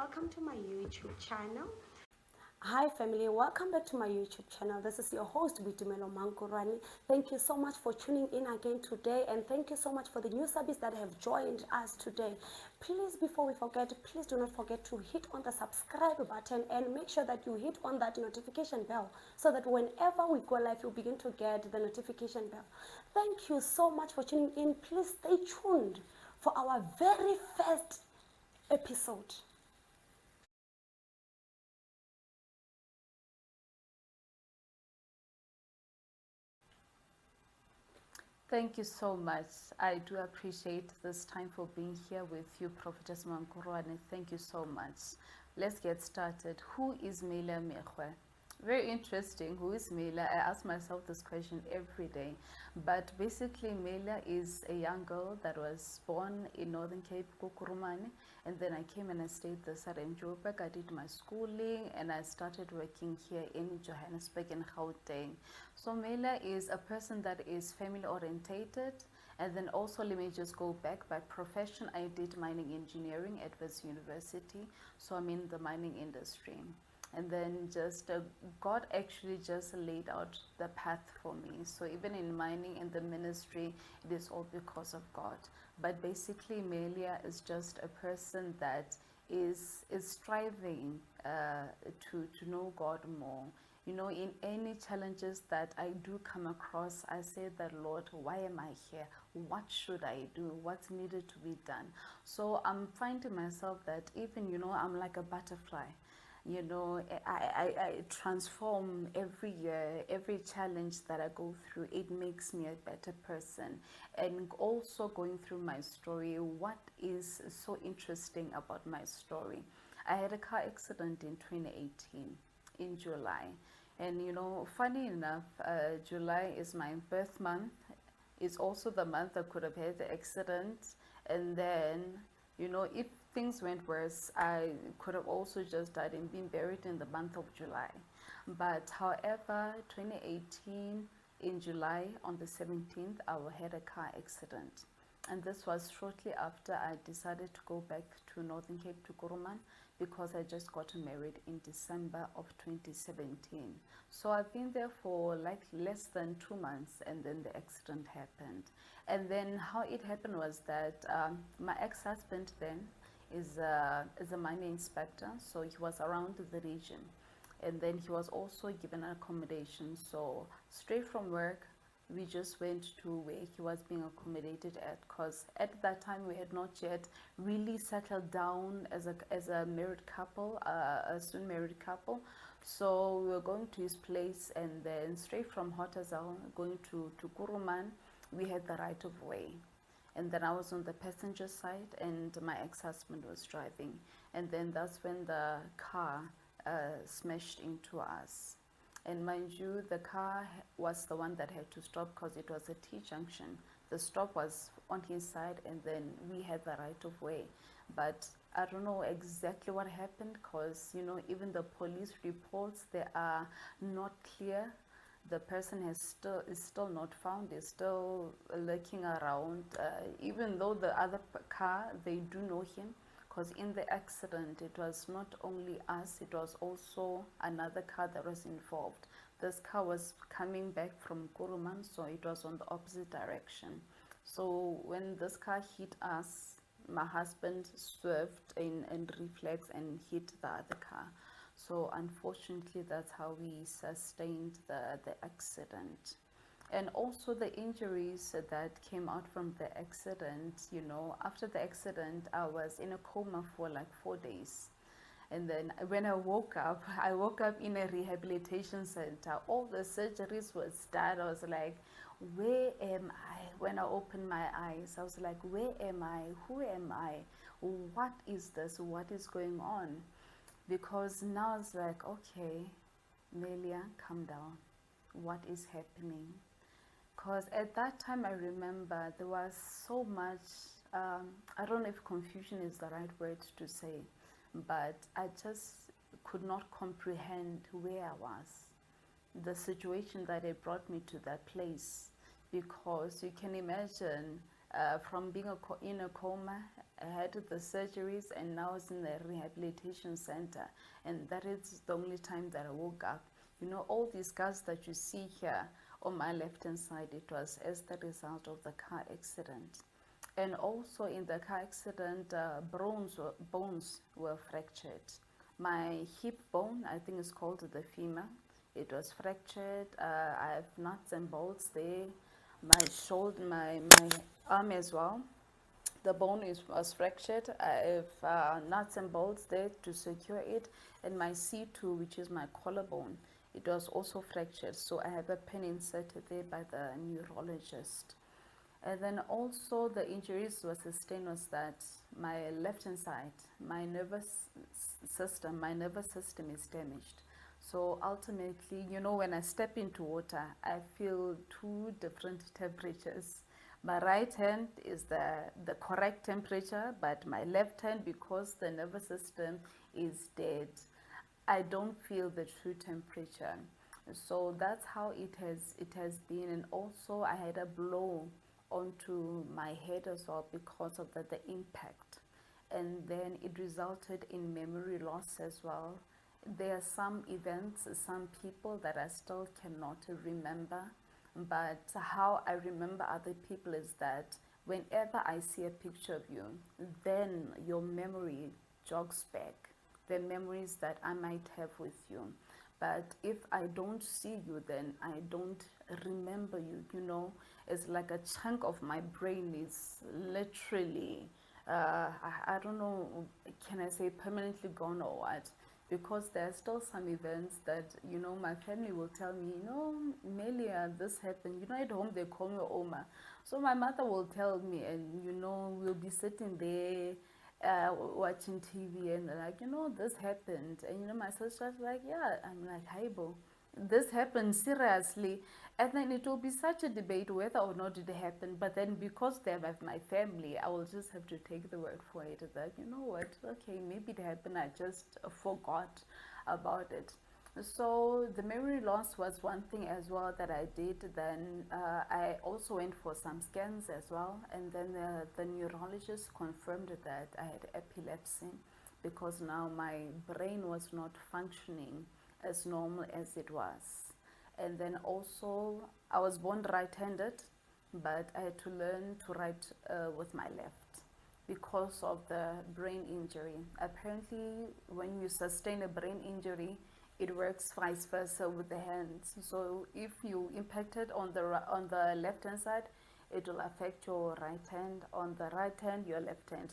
welcome to my YouTube channel. Hi family, welcome back to my YouTube channel. This is your host Melia Mekgwe. Thank you so much for tuning in again today, and thank you so much for the new subbies that have joined us today. Please, before we forget, please do not forget to hit on the subscribe button and make sure that you hit on that notification bell so that whenever we go live, you begin to get the notification bell. Thank you so much for tuning in. Please stay tuned for our very first episode. Thank you so much. I do appreciate this time for being here with you, Prophetess Mekgwe. Thank you so much. Let's get started. Who is Melia Mekgwe? Very interesting. Who is Melia? I ask myself this question every day. But basically, Melia is a young girl that was born in Northern Cape, Kukurumane. And then I came and I stayed this at Joburg. I did my schooling and I started working here in Johannesburg in Gauteng. So Melia is a person that is family orientated. And then also, let me just go back. By profession, I did mining engineering at Wits University. So I'm in the mining industry. And then just God actually just laid out the path for me. So even in mining and the ministry, it is all because of God. But basically, Melia is just a person that is striving to know God more. You know, in any challenges that I do come across, I say that, Lord, why am I here? What should I do? What's needed to be done? So I'm finding myself that even, you know, I'm like a butterfly. You know, I transform every year. Every challenge that I go through, it makes me a better person. And also going through my story, what is so interesting about my story? I had a car accident in 2018 in July. And you know, funny enough, July is my birth month. It's also the month I could have had the accident. And then, you know, if things went worse, I could have also just died and been buried in the month of July. But however, 2018 in July on the 17th, I had a car accident. And this was shortly after I decided to go back to Northern Cape to Kuruman, because I just got married in December of 2017. So I've been there for like less than 2 months, and then the accident happened. And then how it happened was that my ex-husband then is a mining inspector, so he was around the region. And then he was also given accommodation. So straight from work, we just went to where he was being accommodated at, because at that time we had not yet really settled down as a married couple, a soon married couple. So we were going to his place, and then straight from Hotazel going to Kuruman, we had the right of way. And then I was on the passenger side and my ex-husband was driving. And then that's when the car smashed into us. And mind you, the car was the one that had to stop because it was a T-junction. The stop was on his side, and then we had the right of way. But I don't know exactly what happened, because, you know, even the police reports, they are not clear. The person is still not found, is still lurking around, even though the other car, they do know him, because in the accident, it was not only us, it was also another car that was involved. This car was coming back from Kuruman, so it was on the opposite direction. So when this car hit us, my husband swerved in reflex and hit the other car. So unfortunately, that's how we sustained the accident. And also the injuries that came out from the accident, you know, after the accident, I was in a coma for like 4 days. And then when I woke up in a rehabilitation center. All the surgeries was done. I was like, where am I? When I opened my eyes, I was like, where am I? Who am I? What is this? What is going on? Because now it's like, okay, Melia, calm down. What is happening? Because at that time, I remember there was so much, I don't know if confusion is the right word to say, but I just could not comprehend where I was, the situation that had brought me to that place. Because you can imagine, from being in a coma, I had the surgeries, and now it's in the rehabilitation center, and that is the only time that I woke up. You know, all these scars that you see here on my left hand side, it was as the result of the car accident. And also in the car accident, bones were fractured. My hip bone, I think it's called the femur, it was fractured. I have nuts and bolts there. My shoulder, my arm as well, the bone was fractured. I have nuts and bolts there to secure it, and my C2, which is my collarbone, it was also fractured, so I have a pen inserted there by the neurologist. And then also the injuries were sustained was that my left hand side, my nervous system is damaged. So ultimately, you know, when I step into water, I feel two different temperatures. My right hand is the correct temperature, but my left hand, because the nervous system is dead, I don't feel the true temperature. So that's how it has been. And also I had a blow onto my head as well because of the impact, and then it resulted in memory loss as well. There are some events, some people that I still cannot remember, but how I remember other people is that whenever I see a picture of you, then your memory jogs back the memories that I might have with you. But if I don't see you, then I don't remember you. You know, it's like a chunk of my brain is literally, I don't know, can I say permanently gone or what? Because there are still some events that, you know, my family will tell me, you know, Melia, this happened. You know, at home they call me Oma. So my mother will tell me, and, you know, we'll be sitting there watching TV, and like, you know, this happened. And, you know, my sister's like, yeah. I'm like, hi, bo, this happened seriously. And then it will be such a debate whether or not it happened. But then because they're my family, I will just have to take the word for it that, you know what, okay, maybe it happened, I just forgot about it. So the memory loss was one thing as well that I did. Then I also went for some scans as well, and then the neurologist confirmed that I had epilepsy, because now my brain was not functioning as normal as it was. And then also I was born right-handed, but I had to learn to write with my left because of the brain injury. Apparently, when you sustain a brain injury, it works vice versa with the hands. So if you impacted on the left hand side, it will affect your right hand. On the right hand, your left hand.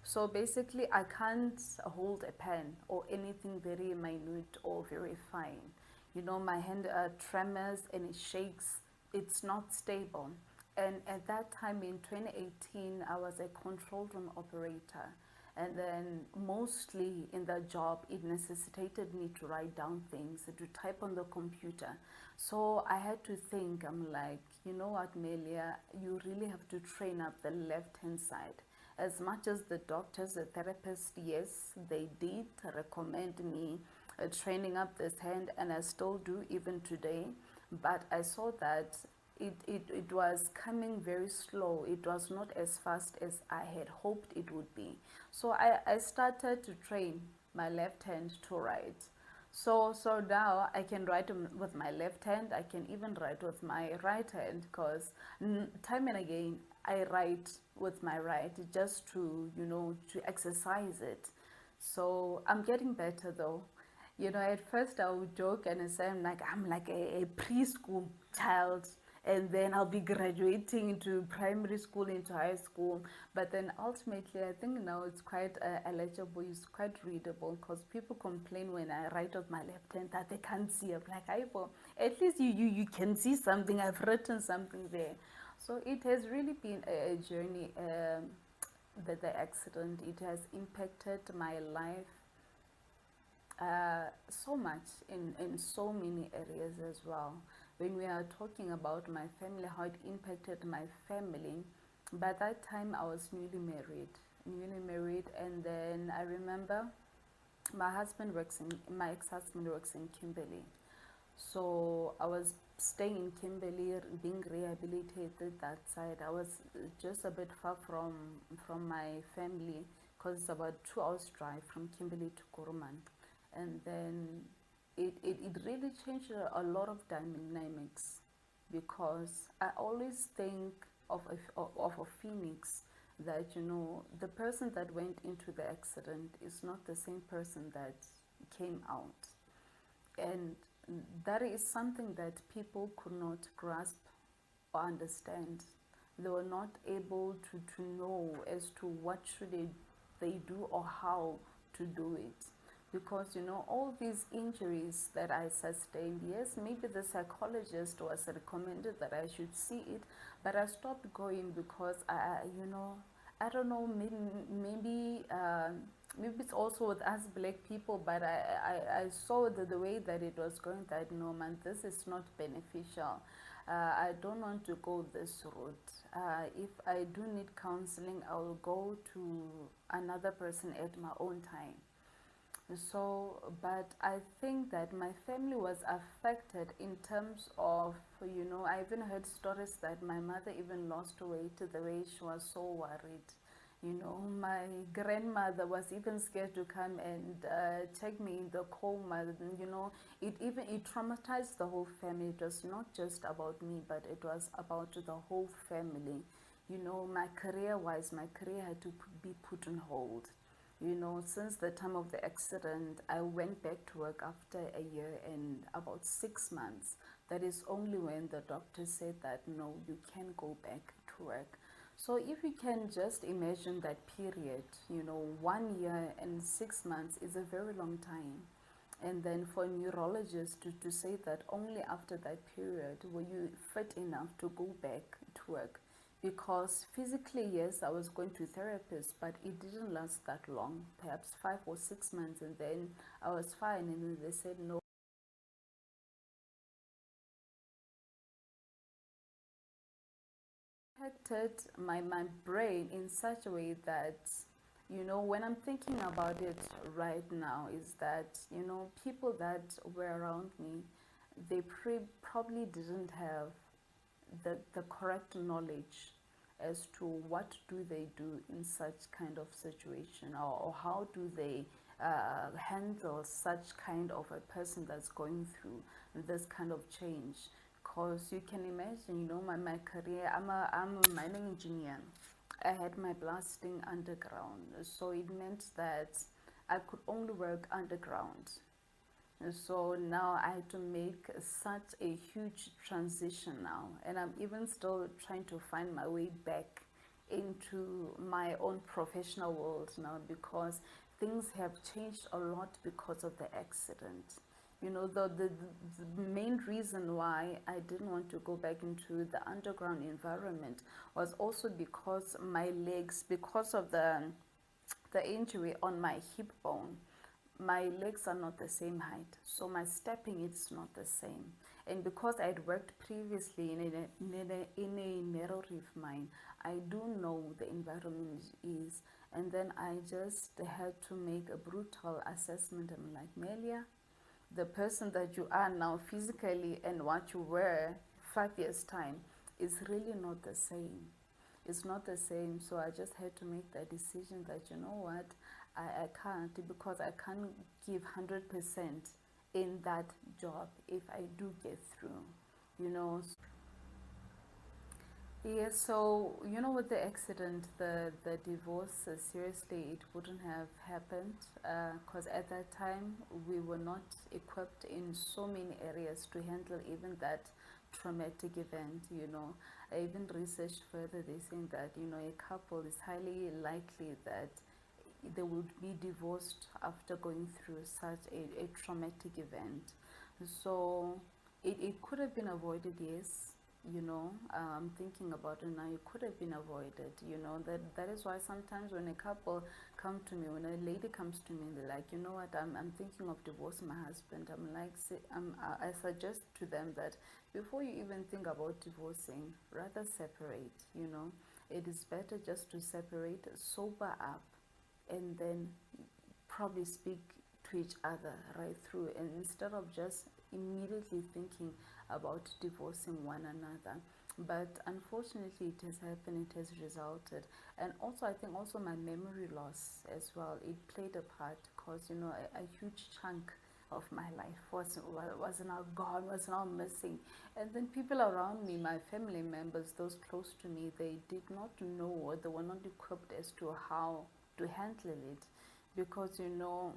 So basically, I can't hold a pen or anything very minute or very fine. You know, my hand tremors and it shakes. It's not stable. And at that time in 2018, I was a control room operator. And then mostly in the job, it necessitated me to write down things, to type on the computer. So I had to think, I'm like, you know what, Melia, you really have to train up the left-hand side. As much as the doctors, the therapists, yes, they did recommend me training up this hand, and I still do even today. But I saw that it was coming very slow. It was not as fast as I had hoped it would be. So I started to train my left hand to write. So now I can write with my left hand. I can even write with my right hand, because time and again I write with my right just to, you know, to exercise it. So I'm getting better though. You know, at first I would joke and say I'm like a preschool child, and then I'll be graduating into primary school, into high school. But then ultimately, I think now it's quite legible, it's quite readable, because people complain when I write with my left hand that they can't see. I'm like, at least you can see something. I've written something there. So it has really been a journey. The accident, it has impacted my life so much in so many areas as well. When we are talking about my family, how it impacted my family, by that time I was newly married, and then I remember my ex-husband works in Kimberley. So I was staying in Kimberley, being rehabilitated that side. I was just a bit far from my family because it's about 2 hours drive from Kimberley to Kuruman. And then it really changed a lot of dynamics, because I always think of a phoenix, that the person that went into the accident is not the same person that came out. And that is something that people could not grasp or understand. They were not able to know as to what should they do or how to do it. Because all these injuries that I sustained, yes, maybe the psychologist was recommended that I should see it, but I stopped going because I don't know, maybe it's also with us black people, but I saw the way that it was going, that no man, this is not beneficial. I don't want to go this route. If I do need counseling, I will go to another person at my own time. So, but I think that my family was affected in terms of, I even heard stories that my mother even lost weight the way she was so worried. My grandmother was even scared to come and check me in the coma. It traumatized the whole family. It was not just about me, but it was about the whole family. My career-wise, my career had to be put on hold. Since the time of the accident, I went back to work after a year and about 6 months. That is only when the doctor said that no, you can go back to work. So if you can just imagine that period, 1 year and 6 months is a very long time. And then for a neurologist to say that only after that period were you fit enough to go back to work. Because physically, yes, I was going to therapists, but it didn't last that long, perhaps 5 or 6 months, and then I was fine, and then they said no. Affected my brain in such a way that, when I'm thinking about it right now, is that, people that were around me, they probably didn't have the correct knowledge as to what do they do in such kind of situation, or how do they handle such kind of a person that's going through this kind of change. Because you can imagine, my career, I'm a mining engineer. I had my blasting underground, so it meant that I could only work underground. And so now I had to make such a huge transition now, and I'm even still trying to find my way back into my own professional world now, because things have changed a lot because of the accident. The main reason why I didn't want to go back into the underground environment was also because my legs, because of the injury on my hip bone, my legs are not the same height, so my stepping is not the same. And because I had worked previously in a narrow reef mine, I do know the environment is. And then I just had to make a brutal assessment. I'm like, Melia, the person that you are now physically and what you were 5 years time is really not the same. It's not the same. So I just had to make that decision that, you know what, I can't, because I can't give 100% in that job if I do get through, you know. Yeah, so with the accident, the divorce, seriously, it wouldn't have happened, because at that time we were not equipped in so many areas to handle even that traumatic event. I even researched further. They saying that a couple is highly likely that they would be divorced after going through such a traumatic event. So it could have been avoided, yes. I'm thinking about it now, it could have been avoided. That is why sometimes when a couple come to me, when a lady comes to me and they're like, you know what, I'm thinking of divorcing my husband, I'm like, I suggest to them that before you even think about divorcing, rather separate. It is better just to separate, sober up, and then probably speak to each other right through, and instead of just immediately thinking about divorcing one another. But unfortunately, it has happened, it has resulted. And also, I think also my memory loss as well, it played a part, because, you know, a huge chunk of my life was now gone, was now missing. And then people around me, my family members, those close to me, they did not know, or they were not equipped as to how to handle it. Because, you know,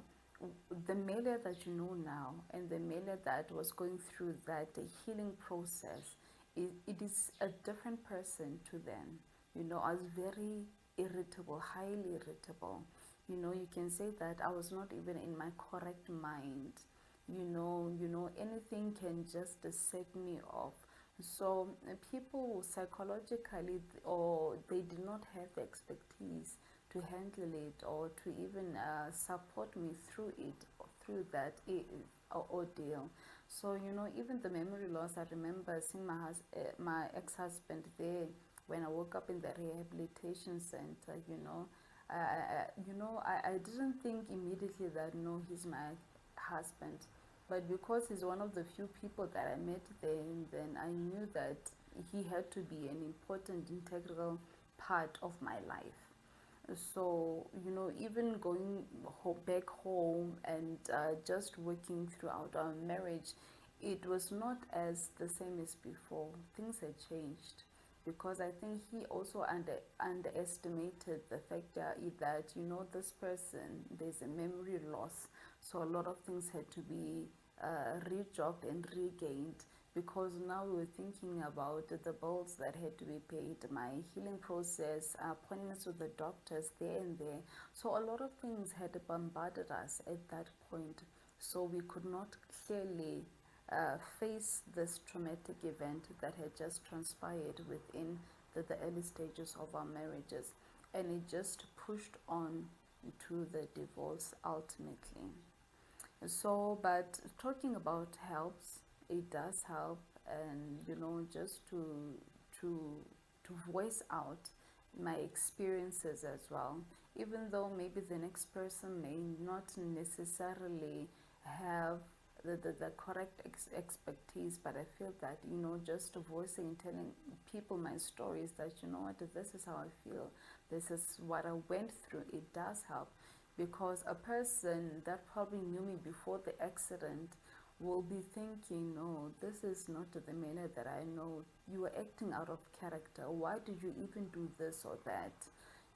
the Melia that you know now and the Melia that was going through that healing process, it is a different person to them. You know, I was very irritable, highly irritable. You know, you can say that I was not even in my correct mind. Anything can just set me off. So people psychologically, or they did not have the expertise to handle it, or to even support me through it, through that ordeal. So, you know, even the memory loss, I remember seeing my ex-husband there when I woke up in the rehabilitation center. I didn't think immediately that, no, he's my husband. But because he's one of the few people that I met there, and then I knew that he had to be an important, integral part of my life. So, you know, even going back home and just working throughout our marriage, it was not as the same as before. Things had changed, because I think he also underestimated the fact that, you know, this person, there's a memory loss. So a lot of things had to be rejogged and regained, because now we were thinking about the bills that had to be paid, my healing process, appointments with the doctors there and there. So a lot of things had bombarded us at that point. So we could not clearly face this traumatic event that had just transpired within the early stages of our marriages. And it just pushed on to the divorce ultimately. So, but talking about helps, it does help. And, you know, just to to voice out my experiences as well, even though maybe the next person may not necessarily have the correct expertise. But I feel that, you know, just voicing and telling people my stories, that, you know what, this is how I feel, this is what I went through, it does help. Because a person that probably knew me before the accident will be thinking, no, this is not the Melia that I know. You were acting out of character. Why did you even do this or that?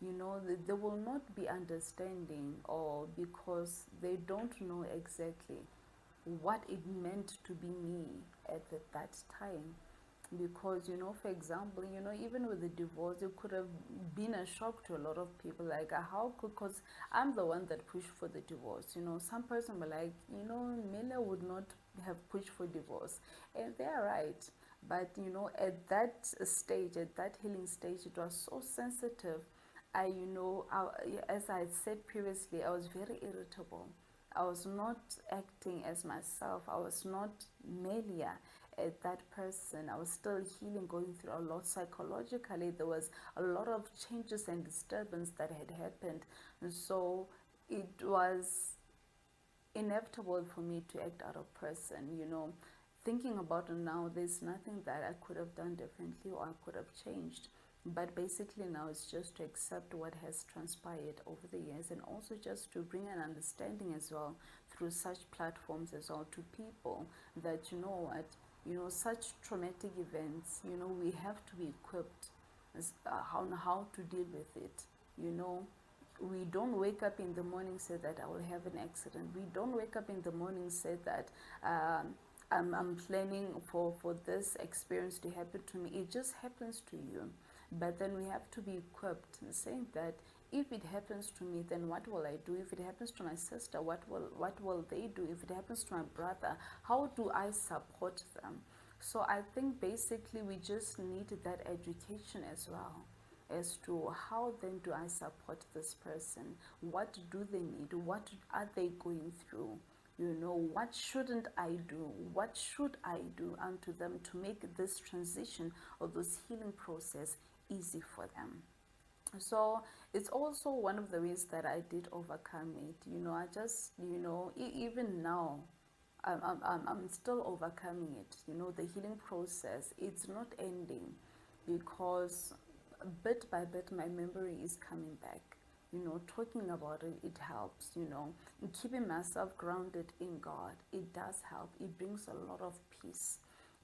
You know, they will not be understanding, or because they don't know exactly what it meant to be me at that time. Because, you know, for example, you know, even with the divorce, it could have been a shock to a lot of people, like, how could, because I'm the one that pushed for the divorce. You know, some person were like, you know, Melia would not have pushed for divorce, and they're right. But, you know, at that stage, at that healing stage, it was so sensitive. As I said previously, I was very irritable. I was not acting as myself. I was not Melia, that person. I was still healing, going through a lot psychologically. There was a lot of changes and disturbance that had happened. And so it was inevitable for me to act out of person, you know. Thinking about it now, there's nothing that I could have done differently or I could have changed. But basically now it's just to accept what has transpired over the years, and also just to bring an understanding as well through such platforms as well to people, that, you know what, you know, such traumatic events, you know, we have to be equipped on how to deal with it. You know, we don't wake up in the morning say that I will have an accident. We don't wake up in the morning say that I'm planning for this experience to happen to me. It just happens to you. But then we have to be equipped, saying that if it happens to me, then what will I do? If it happens to my sister, what will they do? If it happens to my brother, how do I support them? So I think basically we just need that education as well, as to how then do I support this person? What do they need? What are they going through? You know, what shouldn't I do? What should I do unto them to make this transition or this healing process easy for them? So it's also one of the ways that I did overcome it. You know, I just, you know, even now, I'm still overcoming it. You know, the healing process, it's not ending, because bit by bit my memory is coming back. You know, talking about it, it helps. You know, and keeping myself grounded in God, it does help. It brings a lot of peace,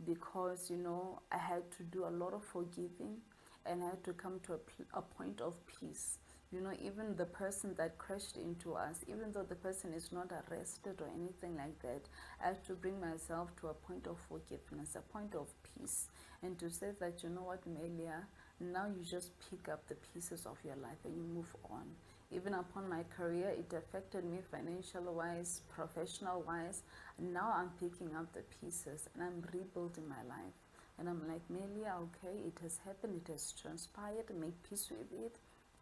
because, you know, I had to do a lot of forgiving, and I had to come to a point of peace. You know, even the person that crashed into us, even though the person is not arrested or anything like that, I have to bring myself to a point of forgiveness, a point of peace, and to say that, you know what, Melia, now you just pick up the pieces of your life and you move on. Even upon my career, it affected me financial wise, professional wise. Now I'm picking up the pieces and I'm rebuilding my life. And I'm like, Melia, okay, it has happened, it has transpired, make peace with it.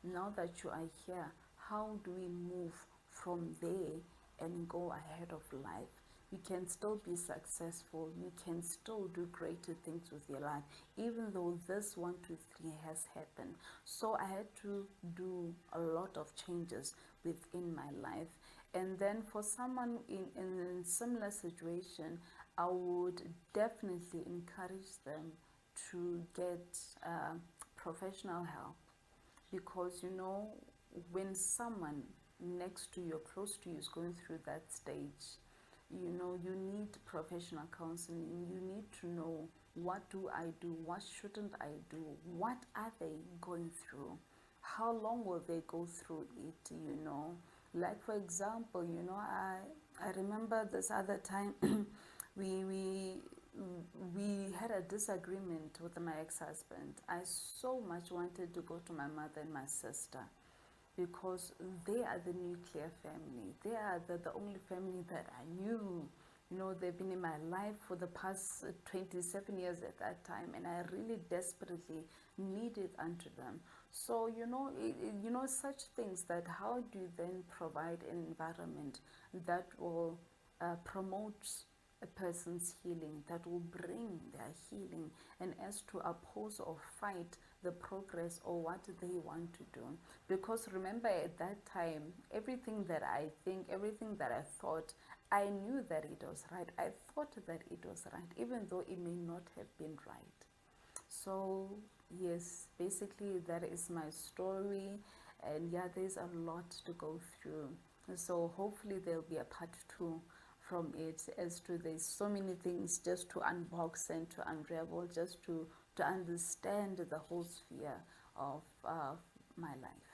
Now that you are here, how do we move from there and go ahead of life? You can still be successful, you can still do greater things with your life, even though this 1, 2, 3 has happened. So I had to do a lot of changes within my life. And then for someone in a similar situation, I would definitely encourage them to get professional help, because, you know, when someone next to you or close to you is going through that stage, you know, you need professional counseling. You need to know, what do I do, what shouldn't I do, what are they going through, how long will they go through it, you know. Like, for example, you know, I remember this other time we we we had a disagreement with my ex-husband. I so much wanted to go to my mother and my sister, because they are the nuclear family. They are the only family that I knew. You know, they've been in my life for the past 27 years at that time, and I really desperately needed unto them. So, you know, you know, such things, that how do you then provide an environment that will promote a person's healing, that will bring their healing, and as to oppose or fight the progress or what they want to do. Because remember, at that time, everything that I think, everything that I thought, I knew that it was right. I thought that it was right, even though it may not have been right. So yes, basically that is my story, and yeah, there's a lot to go through. So hopefully there'll be a part 2 from it, as to there's so many things just to unbox and to unravel, just to understand the whole sphere of my life.